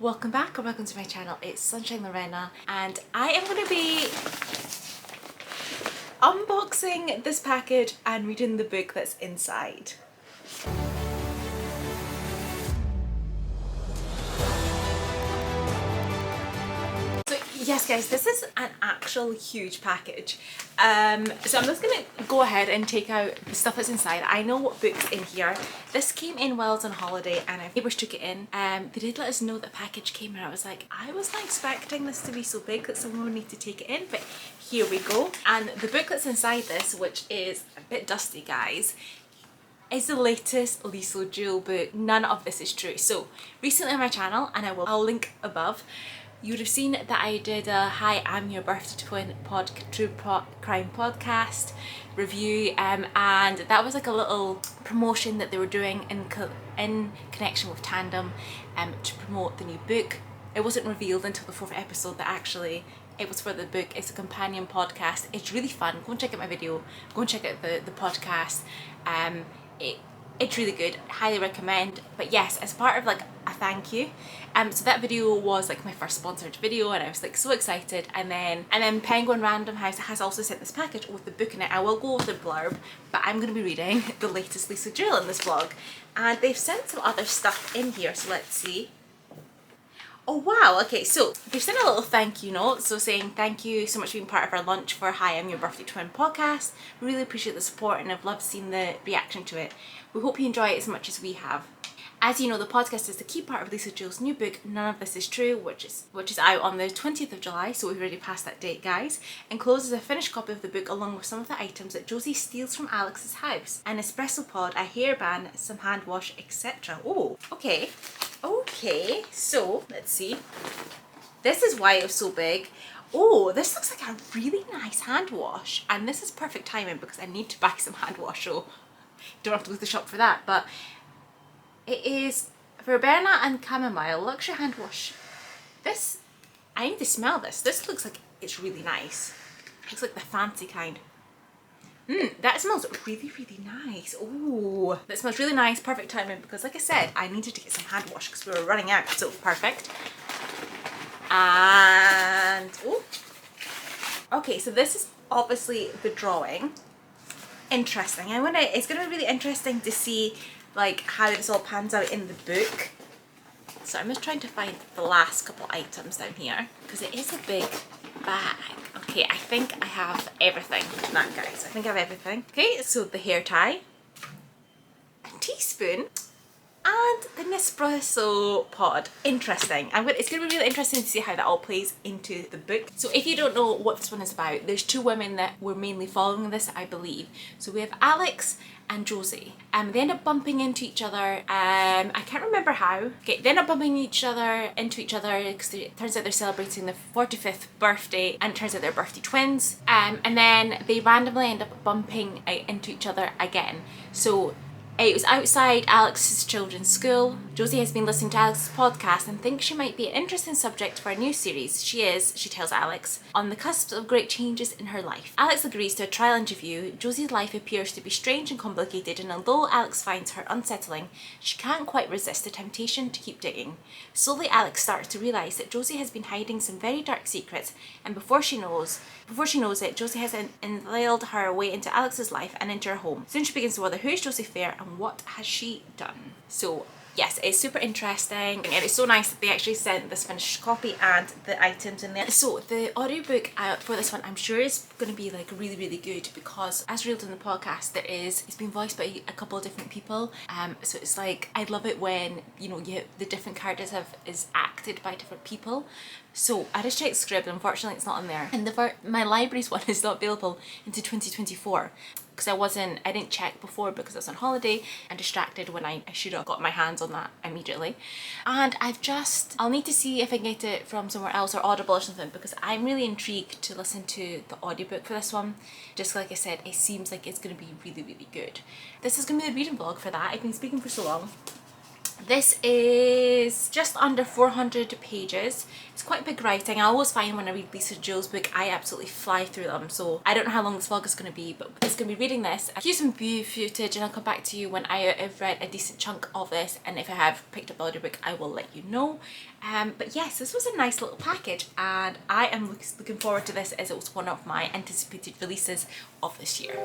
Welcome back or welcome to my channel. It's Sunshine Lorena and I am going to be unboxing this package and reading the book that's inside. So yes guys, this is an actual huge package. So I'm just going to go ahead and take out the stuff that's inside. I know what book's in here. This came in while I was on holiday and our neighbours took it in. They did let us know the package came and I was like, I was not expecting this to be so big that someone would need to take it in, but here we go. And the book that's inside this, which is a bit dusty guys, is the latest Lisa Jewell book. None of this is true. So recently on my channel, and I'll link above, you would have seen that I did a Hi, I'm Your Birthday Twin True Crime podcast review, and that was like a little promotion that they were doing in connection with Tandem to promote the new book. It wasn't revealed until the 4th episode that actually it was for the book. It's a companion podcast. It's really fun. Go and check out my video. Go and check out the podcast. It's really good. Highly recommend. But yes, as part of like a thank you, so that video was like my first sponsored video and I was like so excited, and then Penguin Random House has also sent this package with the book in it. I will go with the blurb, but I'm going to be reading the latest Lisa Jewell in this vlog, and they've sent some other stuff in here, so let's see. Oh wow, okay, so they've sent a little thank you note, so saying thank you so much for being part of our launch for Hi, I'm Your Birthday Twin podcast. We really appreciate the support and I've loved seeing the reaction to it. We hope you enjoy it as much as we have. As you know, the podcast is the key part of Lisa Jewell's new book, None of This Is True, which is out on the 20th of July, so we've already passed that date guys, encloses a finished copy of the book along with some of the items that Josie steals from Alex's house. An espresso pod, a hairband, some hand wash, etc. Oh, okay. Okay, so let's see. This is why it was so big. Oh, this looks like a really nice hand wash, and this is perfect timing because I need to buy some hand wash, so don't have to go to the shop for that. But it is verbena and chamomile luxury hand wash. This, I need to smell this. This looks like it's really nice. It looks like the fancy kind. That smells really, really nice. Oh, that smells really nice. Perfect timing because like I said, I needed to get some hand wash because we were running out, so perfect. And, oh, okay, so this is obviously the drawing. Interesting. It's gonna be really interesting to see like how this all pans out in the book. So I'm just trying to find the last couple items down here because it is a big bag. Okay, I think I have everything. Nah, guys, I think I have everything. Okay, so the hair tie, a teaspoon, and the Nespresso pod. Interesting. It's going to be really interesting to see how that all plays into the book. So if you don't know what this one is about, there's two women that were mainly following this, I believe. So we have Alex and Josie. They end up bumping into each other. I can't remember how. Okay, they end up bumping into each other because it turns out they're celebrating their 45th birthday, and it turns out they're birthday twins. And then they randomly end up bumping into each other again. So it was outside Alex's children's school. Josie has been listening to Alex's podcast and thinks she might be an interesting subject for a new series. She tells Alex, on the cusp of great changes in her life. Alex agrees to a trial interview. Josie's life appears to be strange and complicated, and although Alex finds her unsettling, she can't quite resist the temptation to keep digging. Slowly, Alex starts to realise that Josie has been hiding some very dark secrets, and before she knows it, Josie has entailed her way into Alex's life and into her home. Soon she begins to wonder, who is Josie Fair and what has she done? So yes, it's super interesting, and it's so nice that they actually sent this finished copy and the items in there. So the audiobook for this one, I'm sure is going to be like really, really good because as revealed in the podcast, it's been voiced by a couple of different people. So it's like, I love it when, you know, the different characters is acted by different people. So I just checked the script, unfortunately it's not in there. And my library's one is not available until 2024. Because I didn't check before because I was on holiday and distracted when I should have got my hands on that immediately. And I'll need to see if I can get it from somewhere else or Audible or something, because I'm really intrigued to listen to the audiobook for this one. Just like I said, it seems like it's going to be really, really good. This is going to be the reading vlog for that. I've been speaking for so long. This is just under 400 pages. It's quite big writing. I always find when I read Lisa Jo's book, I absolutely fly through them. So I don't know how long this vlog is going to be, but it's going to be reading this. Here's some view footage, and I'll come back to you when have read a decent chunk of this. And if I have picked up the audiobook, I will let you know. But yes, this was a nice little package, and I am looking forward to this as it was one of my anticipated releases of this year.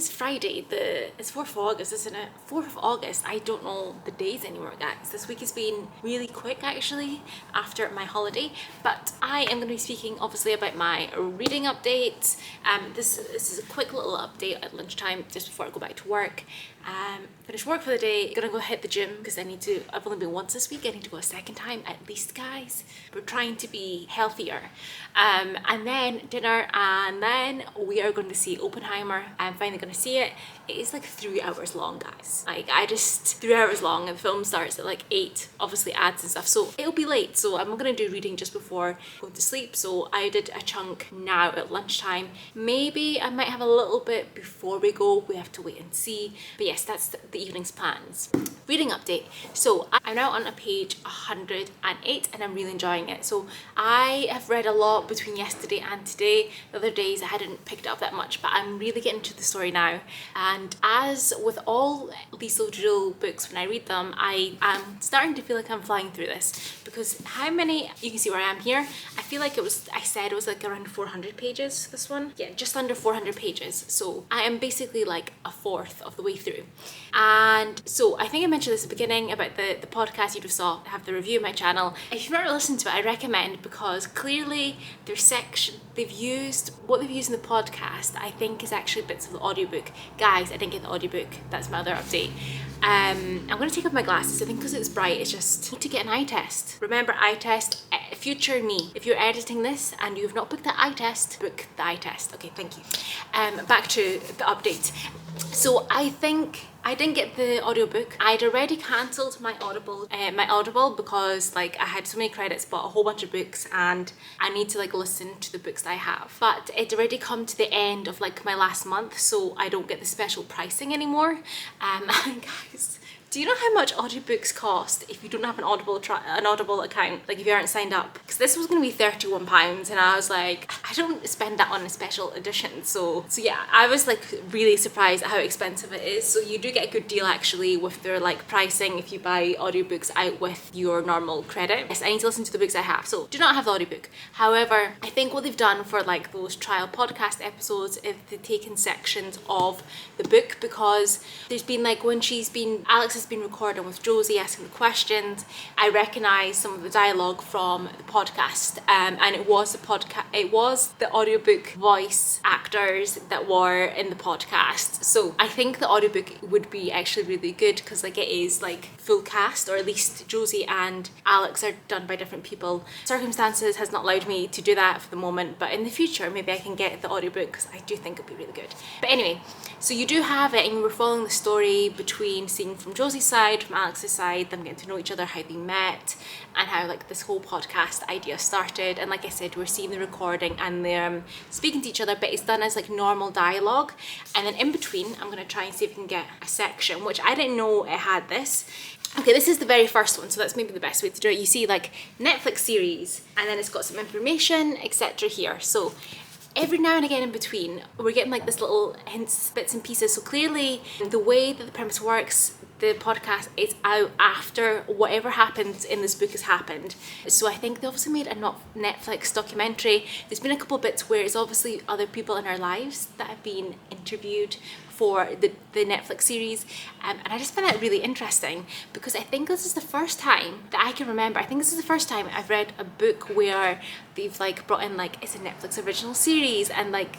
Friday, it's 4th of August, isn't it? 4th of August, I don't know the days anymore, guys. This week has been really quick, actually, after my holiday, but I am going to be speaking, obviously, about my reading updates. This is a quick little update at lunchtime, just before I go back to work. Finish work for the day, gonna go hit the gym, because I've only been once this week, I need to go a second time, at least, guys. We're trying to be healthier. And then dinner, and then we are going to see Oppenheimer. I'm finally going to see it. It is like 3 hours long, guys. Like, 3 hours long, and the film starts at like 8, obviously ads and stuff, so it'll be late. So I'm gonna do reading just before going to sleep, so I did a chunk now at lunchtime. Maybe I might have a little bit before we go, we have to wait and see. But yes, that's the evening's plans. Reading update. So I'm now on page 108, and I'm really enjoying it. So I have read a lot between yesterday and today. The other days I hadn't picked up that much, but I'm really getting to the story now. And as with all Lisa Jo books, when I read them, I am starting to feel like I'm flying through this, because how many, you can see where I am here. I feel like I said it was like around 400 pages, this one. Yeah, just under 400 pages. So I am basically like a fourth of the way through. And so I think I mentioned this at the beginning about the podcast you just saw, have the review of my channel. If you've not listened to it, I recommend, because clearly their section, what they've used in the podcast, I think is actually bits of the audiobook. Guys, I didn't get the audiobook. That's my other update. I'm going to take off my glasses. I think because it's bright, it's just need to get an eye test. Remember, eye test, future me. If you're editing this and you've not booked the eye test, book the eye test. Okay, thank you. Back to the update. So I think I didn't get the audiobook. I'd already cancelled my Audible because like I had so many credits, bought a whole bunch of books, and I need to like listen to the books that I have. But it's already come to the end of like my last month, so I don't get the special pricing anymore. Guys, do you know how much audiobooks cost if you don't have an Audible account? Like if you aren't signed up? Because this was going to be £31, and I was like, I don't spend that on a special edition. So yeah, I was like really surprised at how expensive it is. So you do get a good deal actually with their like pricing if you buy audiobooks out with your normal credit. Yes, I need to listen to the books I have, so do not have the audiobook. However, I think what they've done for like those trial podcast episodes is they've taken sections of the book, because there's been like when Alex has been recording with Josie asking the questions, I recognise some of the dialogue from the podcast, and it was the audiobook voice actors that were in the podcast. So I think the audiobook would be actually really good, because like it is like full cast, or at least Josie and Alex are done by different people. Circumstances has not allowed me to do that for the moment, but in the future maybe I can get the audiobook, because I do think it'd be really good. But anyway, so you do have it, and we're following the story between seeing from Josie's side, from Alex's side, them getting to know each other, how they met, and how like this whole podcast idea started. And like I said, we're seeing the recording and they're speaking to each other, but it's done as like normal dialogue. And then in between, I'm gonna try and see if we can get a section, which I didn't know it had this. Okay, this is the very first one, so that's maybe the best way to do it. You see like Netflix series, and then it's got some information, etc. here. So every now and again in between, we're getting like this little hints, bits and pieces. So clearly the way that the premise works, the podcast is out after whatever happens in this book has happened. So I think they obviously made a Netflix documentary. There's been a couple bits where it's obviously other people in our lives that have been interviewed for the Netflix series, and I just find that really interesting because I think this is the first time that I can remember. I think this is the first time I've read a book where they've like brought in like it's a Netflix original series and like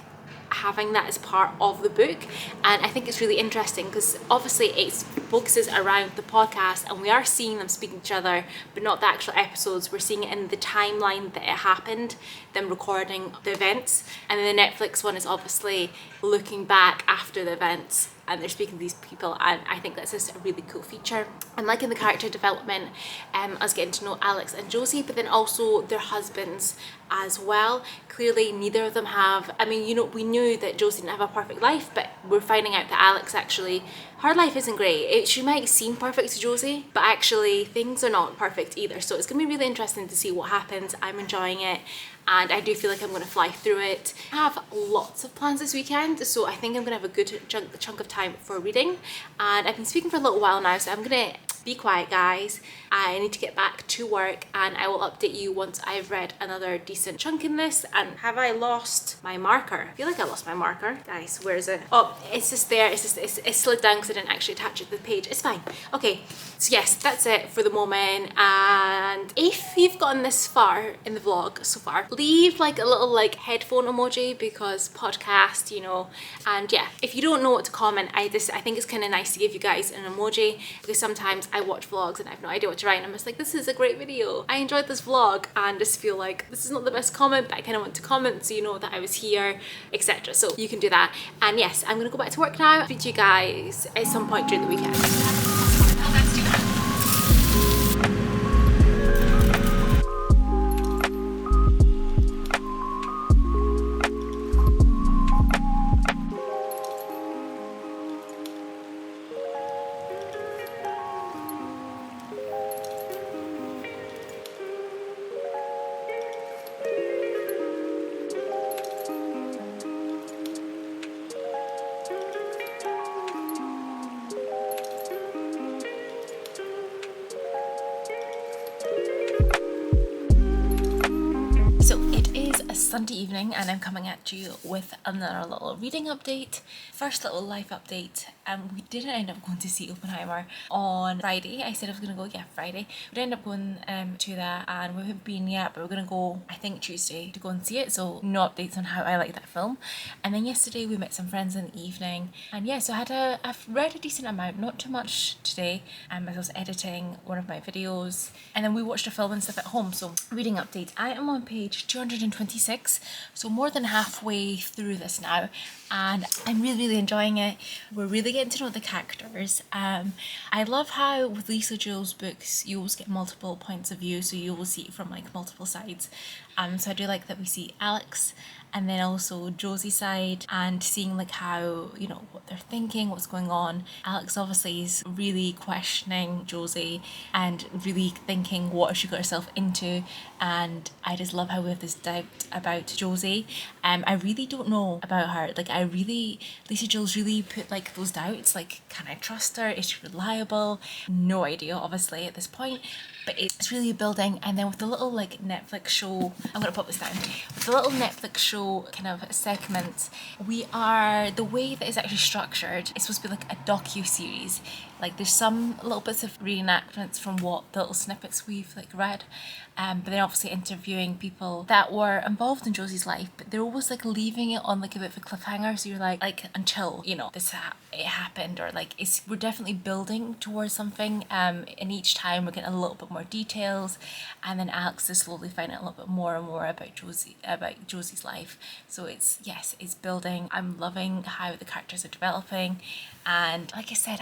having that as part of the book. And I think it's really interesting because obviously it focuses around the podcast and we are seeing them speaking to each other, but not the actual episodes. We're seeing it in the timeline that it happened, them recording the events. And then the Netflix one is obviously looking back after the events and they're speaking to these people, and I think that's just a really cool feature. I'm liking the character development, us getting to know Alex and Josie, but then also their husbands as well. Clearly neither of them have, I mean, you know, we knew that Josie didn't have a perfect life, but we're finding out that Alex actually, her life isn't great. She might seem perfect to Josie, but actually things are not perfect either. So it's gonna be really interesting to see what happens. I'm enjoying it, and I do feel like I'm going to fly through it. I have lots of plans this weekend, so I think I'm going to have a good chunk of time for reading. And I've been speaking for a little while now, so I'm going to be quiet, guys. I need to get back to work and I will update you once I've read another decent chunk in this. And have I lost my marker? I feel like I lost my marker. Guys, where is it? Oh, it's just there. It's slid down because I didn't actually attach it to the page. It's fine. Okay, so yes, that's it for the moment. And if you've gotten this far in the vlog so far, leave like a little like headphone emoji because podcast, you know. And yeah, if you don't know what to comment, I think it's kind of nice to give you guys an emoji because sometimes I watch vlogs and I have no idea what to write and I'm just like, this is a great video, I enjoyed this vlog, and just feel like this is not the best comment, but I kind of want to comment so you know that I was here, etc. So you can do that. And yes, I'm gonna go back to work now. I'll speak to you guys at some point during the weekend. Sunday evening and I'm coming at you with another little reading update. First little life update. We didn't end up going to see Oppenheimer on Friday. I said I was going to go, Friday. We ended up going to that and we haven't been yet, but we're going to go, I think, Tuesday to go and see it. So no updates on how I like that film. And then yesterday we met some friends in the evening. And yeah, so I've read a decent amount, not too much today, as I was editing one of my videos. And then we watched a film and stuff at home. So reading update. I am on page 226. So more than halfway through this now, and I'm really enjoying it. We're really getting to know the characters. I love how with Lisa Jo's books you always get multiple points of view, so you will see it from like multiple sides. So I do like that we see Alex and then also Josie's side and seeing like how, you know, what they're thinking, what's going on. Alex obviously is really questioning Josie and really thinking what she got herself into, and I just love how we have this doubt about Josie. I really don't know about her. Like Lisa Jo's really put like those doubts, like, can I trust her? Is she reliable? No idea obviously at this point. But it's really building. And then with the little like Netflix show, I'm gonna pop this down, with the little Netflix show kind of segment, the way that it's actually structured, it's supposed to be like a docu-series. Like there's some little bits of reenactments from what the little snippets we've like read, but then obviously interviewing people that were involved in Josie's life, but they're always like leaving it on like a bit of a cliffhanger, so you're like until, you know, it happened, or like we're definitely building towards something, and each time we're getting a little bit more details, and then Alex is slowly finding out a little bit more and more about Josie's life. So it's building. I'm loving how the characters are developing, and like I said,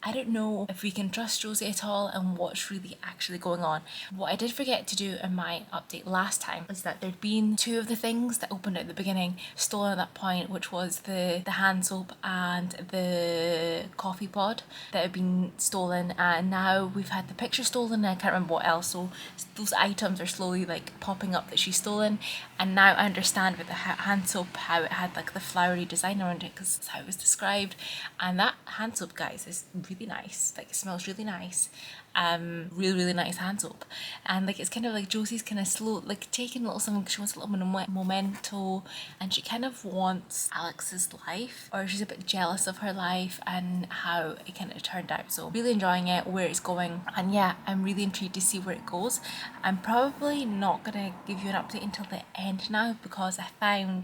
I don't know if we can trust Josie at all and what's really actually going on. What I did forget to do in my update last time is that there'd been two of the things that opened at the beginning stolen at that point, which was the hand soap and the coffee pod that had been stolen, and now we've had the picture stolen and I can't remember what else. So those items are slowly like popping up that she's stolen, and now I understand with the hand soap how it had like the flowery design around it because that's how it was described. And that hand soap, guys, is really nice. Like, it smells really nice. really nice hand soap. And like it's kind of like Josie's kind of slow, like taking a little something, she wants a little memento, and she kind of wants Alex's life, or she's a bit jealous of her life and how it kind of turned out. So really enjoying it, where it's going, and yeah, I'm really intrigued to see where it goes. I'm probably not gonna give you an update until the end now, because I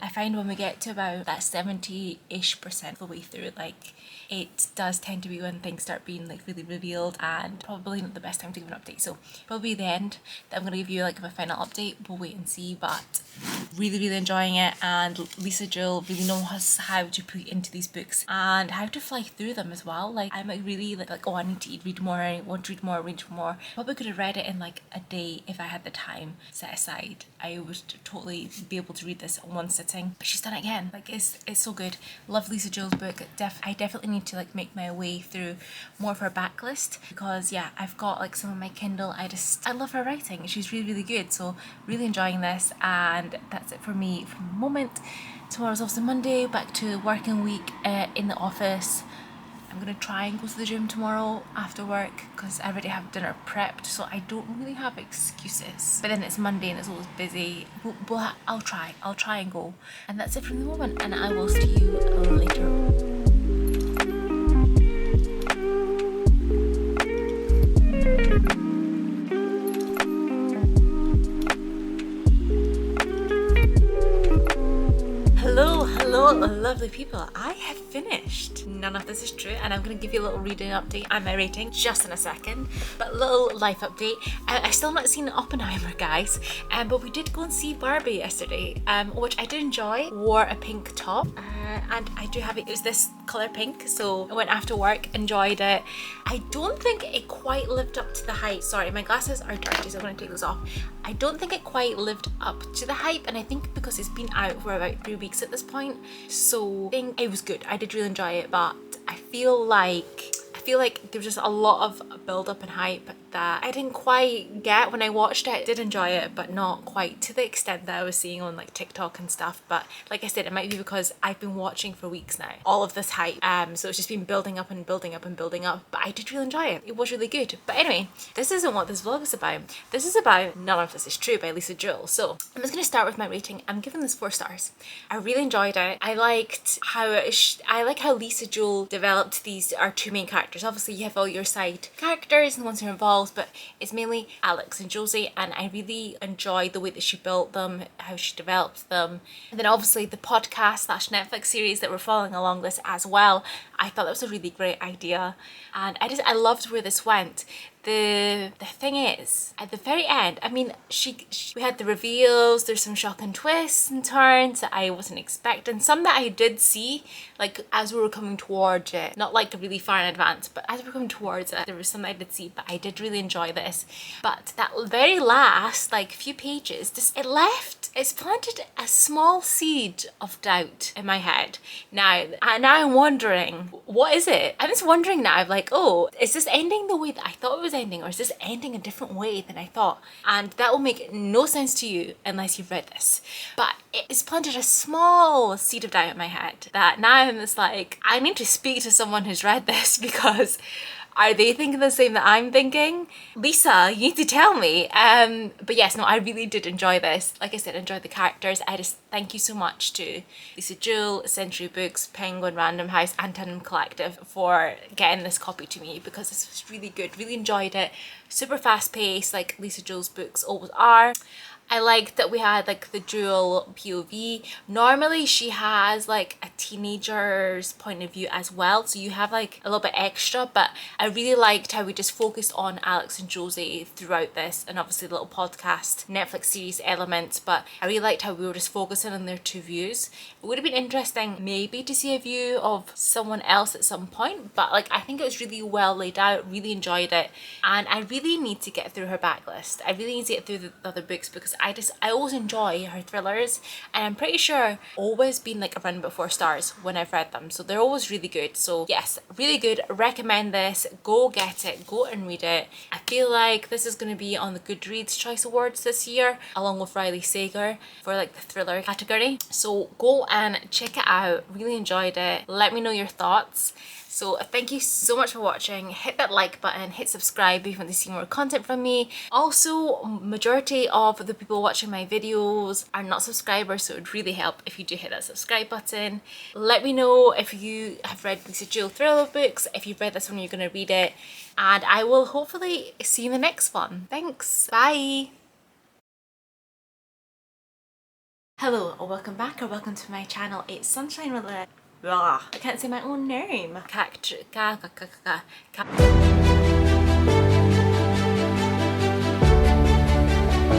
find when we get to about that 70-ish% of the way through, like it does tend to be when things start being like really revealed, and probably not the best time to give an update. So probably the end that I'm gonna give you like my final update. We'll wait and see, but really enjoying it. And Lisa Jewell really knows how to put into these books and how to fly through them as well. Like I'm like really like oh, I need to read more, I want to read more. Probably could have read it in like a day if I had the time set aside. I would totally be able to read this in one sitting. But she's done it again. Like it's so good. Love Lisa Jewell's book. I definitely need to like make my way through more of her backlist, because yeah, I've got like some of my Kindle. I love her writing. She's really good. So really enjoying this, and that's it for me for the moment. Tomorrow's also Monday, back to working week in the office. I'm gonna try and go to the gym tomorrow after work, because I already have dinner prepped, so I don't really have excuses. But then it's Monday and it's always busy. But I'll try and go. And that's it from the moment, and I will see you later. Hello lovely people, I have finished None of This Is True, and I'm going to give you a little reading update and my rating just in a second, but little life update. I still not seen Oppenheimer, guys, but we did go and see Barbie yesterday, which I did enjoy. Wore a pink top, and I do have it was this colour pink, so I went after work, enjoyed it. I don't think it quite lived up to the hype. Sorry, my glasses are dirty, so I'm going to take those off. I don't think it quite lived up to the hype, and I think because it's been out for about 3 weeks at this point, so I think it was good. I did really enjoy it, but I feel like there was just a lot of build up and hype that I didn't quite get when I watched it. I did enjoy it, but not quite to the extent that I was seeing on like TikTok and stuff. But like I said, it might be because I've been watching for weeks now all of this hype, so it's just been building up. But I did really enjoy it. It was really good. But anyway, this isn't what this vlog is about. This is about None of This Is True by Lisa Jewell. So I'm just gonna start with my rating. I'm giving this 4 stars. I really enjoyed it. I liked how Lisa Jewell developed our 2 main characters. Obviously you have all your side characters and the ones who are involved, but it's mainly Alex and Josie, and I really enjoyed the way that she built them, how she developed them. And then obviously the podcast / Netflix series that we're following along this as well. I thought that was a really great idea, and I loved where this went. The thing is, at the very end, I mean, we had the reveals, there's some shocking twists and turns that I wasn't expecting. Some that I did see, like as we were coming towards it, not like really far in advance, but as we were coming towards it, there was some that I did see, but I did really enjoy this. But that very last, like few pages, it's planted a small seed of doubt in my head. Now I'm wondering, what is it? I'm just wondering now, like, oh, is this ending the way that I thought it was ending, or is this ending a different way than I thought? And that will make no sense to you unless you've read this. But it's planted a small seed of doubt in my head that now I'm just like, I need to speak to someone who's read this, because are they thinking the same that I'm thinking? Lisa, you need to tell me. But yes, no, I really did enjoy this. Like I said, enjoyed the characters. I just thank you so much to Lisa Jewell, Century Books, Penguin, Random House, and Tandem Collective for getting this copy to me, because this was really good. Really enjoyed it. Super fast paced, like Lisa Jewell's books always are. I liked that we had like the dual POV. Normally she has like a teenager's point of view as well, so you have like a little bit extra, but I really liked how we just focused on Alex and Josie throughout this, and obviously the little podcast Netflix series elements, but I really liked how we were just focusing on their 2 views. It would have been interesting maybe to see a view of someone else at some point, but like I think it was really well laid out. Really enjoyed it, and I really need to get through her backlist. I really need to get through the other books, because I always enjoy her thrillers, and I'm pretty sure always been like around about 4 stars when I've read them, so they're always really good. So yes, really good. Recommend this. Go get it, go and read it. I feel like this is going to be on the Goodreads Choice Awards this year, along with Riley Sager for like the thriller category. So go and check it out. Really enjoyed it. Let me know your thoughts. So thank you so much for watching. Hit that like button, hit subscribe if you want to see more content from me. Also, majority of the people watching my videos are not subscribers, so it would really help if you do hit that subscribe button. Let me know if you have read Lisa Jewell thriller books, if you've read this one, you're going to read it, and I will hopefully see you in the next one. Thanks, bye! Hello, or welcome back, or welcome to my channel. It's Sunshine with I can't say my own name.